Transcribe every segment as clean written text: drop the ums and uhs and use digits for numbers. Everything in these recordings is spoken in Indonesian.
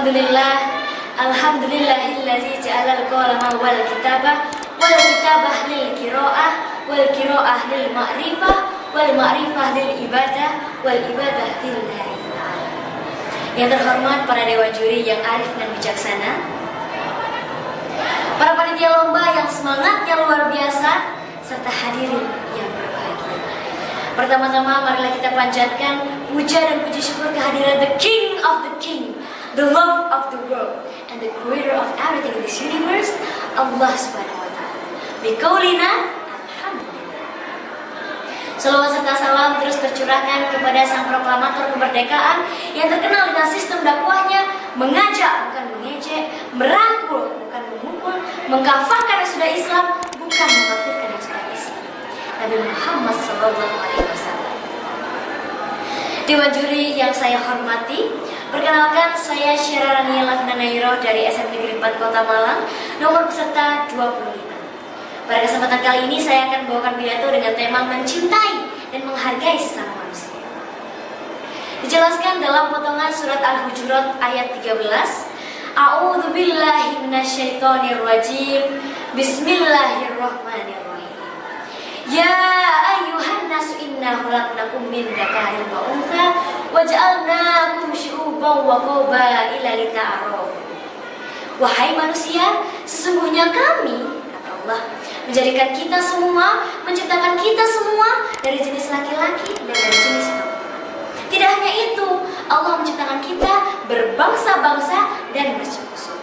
Alhamdulillahillazi ja'alal qalama wal kitabah lil qiraah wal qiraah lil ma'rifah wal ma'rifah lil ibadah wal ibadah lillahi ta'ala. Yang terhormat para dewan juri yang arif dan bijaksana, para panitia lomba yang semangatnya luar biasa, serta hadirin yang berbahagia. Pertama-tama marilah kita panjatkan puja dan puji syukur kehadiran the King of the King, the love of the world, and the creator of everything in this universe, Allah Subhanahu wa Ta'ala. Biqaulina alhamdulillah. Salawat serta salam terus tercurahkan kepada sang proklamator kemerdekaan yang terkenal dengan sistem dakwahnya mengajak bukan mengejek, merangkul bukan memukul, mengkafirkan yang sudah Islam bukan mengkafirkan yang sudah Islam, Nabi Muhammad SAW. Dewan juri yang saya hormati, perkenalkan saya Syara Rania Lafnanairo dari SMP Negeri 4 Kota Malang, nomor peserta 25. Pada kesempatan kali ini saya akan membawakan pidato dengan tema mencintai dan menghargai sesama manusia. Dijelaskan dalam potongan surat Al-Hujurat ayat 13, A'udzu billahi minasyaitonir rajim. Bismillahirrahmanirrahim. Ya ayyuhan nasu inna khalaqnakum min dzakarin wa untha wa ja'alnakum syu'uban wa qabaila lita'arafu. Wahai manusia, sesungguhnya kami, kata Allah, menjadikan kita semua, menciptakan kita semua dari jenis laki-laki dan dari jenis perempuan. Tidak hanya itu, Allah menciptakan kita berbangsa-bangsa dan bersuku-suku.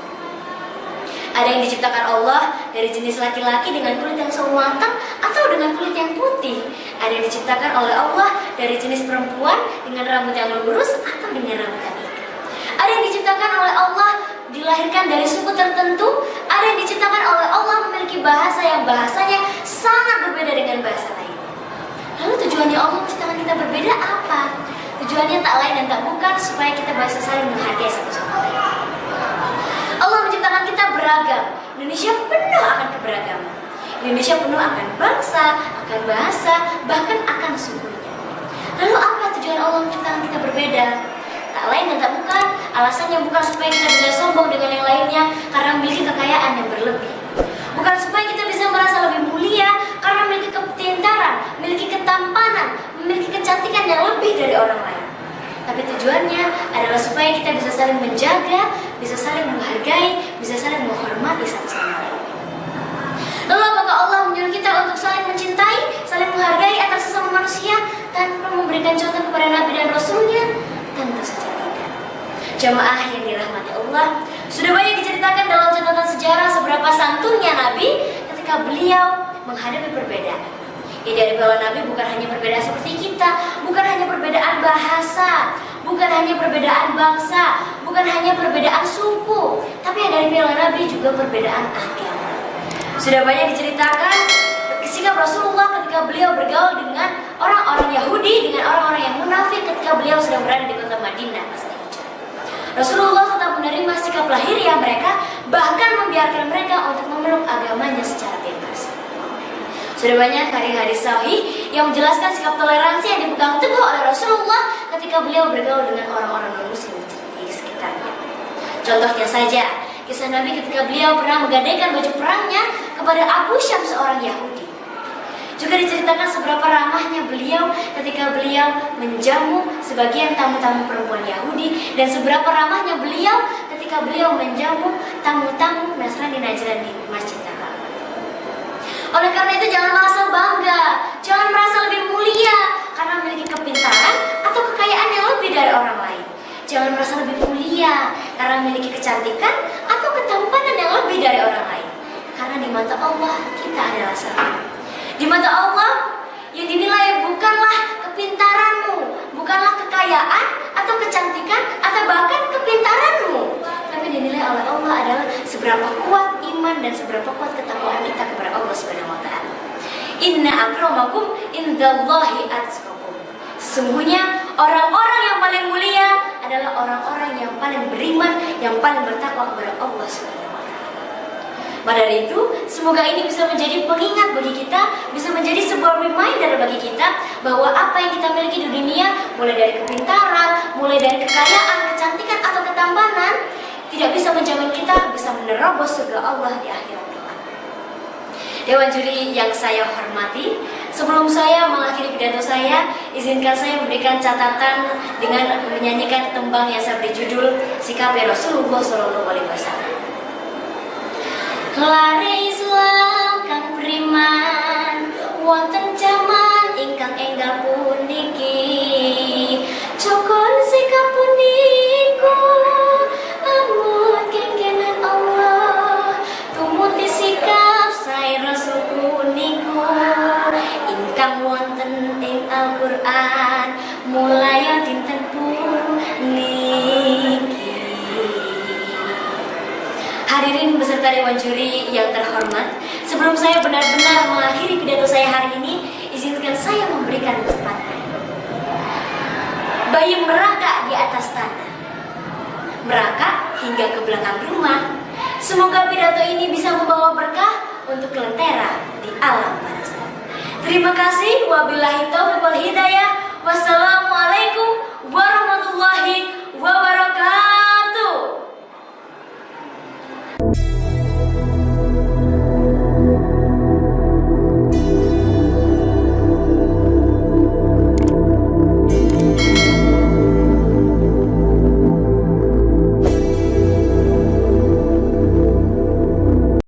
Ada yang diciptakan Allah dari jenis laki-laki dengan kulit yang sawo matang atau dengan kulit yang putih. Ada yang diciptakan oleh Allah dari jenis perempuan dengan rambut yang lurus atau dengan rambut yang ikat. Ada yang diciptakan oleh Allah dilahirkan dari suku tertentu. Ada yang diciptakan oleh Allah memiliki bahasa yang bahasanya sangat berbeda dengan bahasa lainnya. Lalu tujuannya Allah menciptakan kita berbeda apa? Tujuannya tak lain dan tak bukan supaya kita bisa saling menghargai satu sama lain. Allah menciptakan kita beragam. Indonesia penuh akan keberagaman. Indonesia penuh akan bangsa, akan bahasa, bahkan akan sukunya. Lalu apa tujuan Allah menciptakan kita berbeda? Tak lain dan tak bukan, alasannya bukan supaya kita bisa sombong dengan yang lainnya karena memiliki kekayaan yang berlebih. Bukan supaya kita bisa merasa lebih mulia karena memiliki kepintaran, memiliki ketampanan, memiliki kecantikan yang lebih dari orang lain. Tapi tujuannya adalah supaya kita bisa saling menjaga, bisa saling menghargai, bisa saling menghormati satu sama lain. Lalu apakah Allah menyuruh kita untuk saling mencintai, saling menghargai antar sesama manusia tanpa memberikan contoh kepada Nabi dan Rasulnya? Tentu saja tidak. Jamaah yang dirahmati Allah, sudah banyak diceritakan dalam catatan sejarah seberapa santunnya Nabi ketika beliau menghadapi perbedaan. Dari bala Nabi bukan hanya perbedaan seperti kita, bukan hanya perbedaan bahasa, bukan hanya perbedaan bangsa, bukan hanya perbedaan suku, tapi yang dari bala Nabi juga perbedaan agama. Sudah banyak diceritakan sikap Rasulullah ketika beliau bergaul dengan orang-orang Yahudi, dengan orang-orang yang munafik ketika beliau sedang berada di kota Madinah masa hijrah. Rasulullah tetap menerima sikap lahiriah mereka, bahkan membiarkan mereka untuk memeluk agamanya secara bebas. Sudah banyak hadis sahih yang menjelaskan sikap toleransi yang dipegang teguh oleh Rasulullah ketika beliau bergaul dengan orang-orang non-muslim di sekitarnya. Contohnya saja, kisah Nabi ketika beliau pernah menggadaikan baju perangnya kepada Abu Syam, seorang Yahudi. Juga diceritakan seberapa ramahnya beliau ketika beliau menjamu sebagian tamu-tamu perempuan Yahudi, dan seberapa ramahnya beliau ketika beliau menjamu tamu-tamu Nasrani Najran di Masjid Nabawi. Oleh karena itu jangan merasa bangga, jangan merasa lebih mulia karena memiliki kepintaran atau kekayaan yang lebih dari orang lain. Jangan merasa lebih mulia karena memiliki kecantikan atau ketampanan yang lebih dari orang lain. Karena di mata Allah kita adalah sama. Di mata Allah yang dinilai bukanlah kepintaranmu, bukanlah kekayaan atau kecantikan atau bahkan kepintaranmu, tapi dinilai oleh Allah adalah seberapa kuat iman dan seberapa kuat ketakwaan kita kepada Allah Subhanahu wa Ta'ala. Inna akramakum indallahi atqakum. Sesungguhnya orang-orang yang paling mulia adalah orang-orang yang paling beriman, yang paling bertakwa kepada Allah Subhanahu wa Ta'ala. Maka dari itu, semoga ini bisa menjadi pengingat bagi kita, bisa menjadi sebuah reminder bagi kita bahwa apa yang kita miliki di dunia, mulai dari kepintaran, mulai dari kekayaan, kecantikan atau ketampanan, tidak bisa menjamin kita bisa menerobos surga Allah di akhirat kelak. Dewan juri yang saya hormati, sebelum saya mengakhiri pidato saya, izinkan saya memberikan catatan dengan menyanyikan tembang yang saya beri judul Sikap Rasulullah SAW. Lare Islam kang beriman, wonten jaman ingkang enggal puniki, cokon sikap puniku, amun kengkenan Allah, tumuti sikap saya Rasul puniku, ingkang wonten ing Al-Quran, mulai dinten puniki. Hadirin beserta dewan juri yang terhormat, sebelum saya benar-benar mengakhiri pidato saya hari ini, izinkan saya memberikan ucapan. Bayi merangkak di atas tanah, merangkak hingga ke belakang rumah. Semoga pidato ini bisa membawa berkah untuk lentera di alam barzah. Terima kasih. Wabillahi taufiq wal hidayah. Wassalamualaikum warahmatullahi wabarakatuh.